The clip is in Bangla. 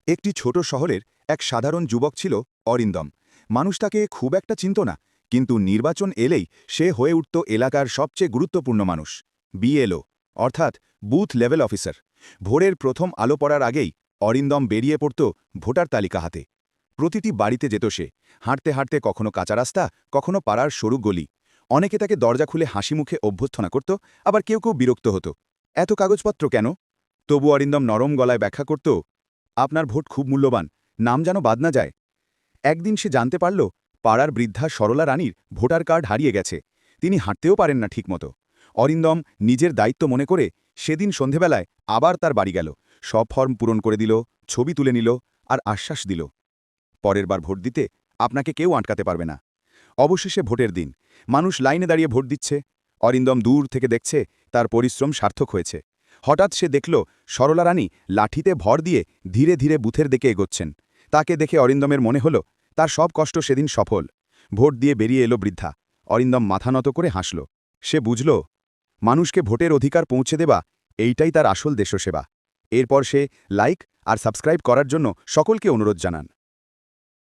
একটি ছোট শহরের এক সাধারণ যুবক ছিল অরিন্দম। মানুষ তাকে খুব একটা চিনত না, কিন্তু নির্বাচন এলেই সে হয়ে উঠত এলাকার সবচেয়ে গুরুত্বপূর্ণ মানুষ। বিএলও, অর্থাৎ বুথ লেভেল অফিসার। ভোরের প্রথম আলো পড়ার আগেই অরিন্দম বেরিয়ে পড়ত ভোটার তালিকা হাতে। প্রতিটি বাড়িতে যেত সে, হাঁটতে হাঁটতে কখনো কাঁচা রাস্তা, কখনো পাড়ার সরু গলি। অনেকে তাকে দরজা খুলে হাসি মুখে অভ্যর্থনা করত, আবার কেউ কেউ বিরক্ত হতো, এত কাগজপত্র কেন? তবু অরিন্দম নরম গলায় ব্যাখ্যা করত, আপনার ভোট খুব মূল্যবান, নাম যেন বাদ না যায়। একদিন সে জানতে পারল পাড়ার বৃদ্ধা সরলা রানীর ভোটার কার্ড হারিয়ে গেছে। তিনি হাঁটতেও পারেন না ঠিকমতো। অরিন্দম নিজের দায়িত্ব মনে করে সেদিন সন্ধেবেলায় আবার তার বাড়ি গেল, সব ফর্ম পূরণ করে দিল, ছবি তুলে নিল, আর আশ্বাস দিল, পরের বার ভোট দিতে আপনাকে কেউ আটকাতে পারবে না। অবশেষে ভোটের দিন, মানুষ লাইনে দাঁড়িয়ে ভোট দিচ্ছে। অরিন্দম দূর থেকে দেখছে তার পরিশ্রম সার্থক হয়েছে। হঠাৎ সে দেখল সরলা রানী লাঠিতে ভর দিয়ে ধীরে ধীরে বুথের দিকে এগোচ্ছেন। তাকে দেখে অরিন্দমের মনে হল তার সব কষ্ট সেদিন সফল। ভোট দিয়ে বেরিয়ে এলো বৃদ্ধা। অরিন্দম মাথা নত করে হাসল। সে বুঝল, মানুষকে ভোটের অধিকার পৌঁছে দেবা, এইটাই তার আসল দেশসেবা। এরপর সে লাইক আর সাবস্ক্রাইব করার জন্য সকলকে অনুরোধ জানান।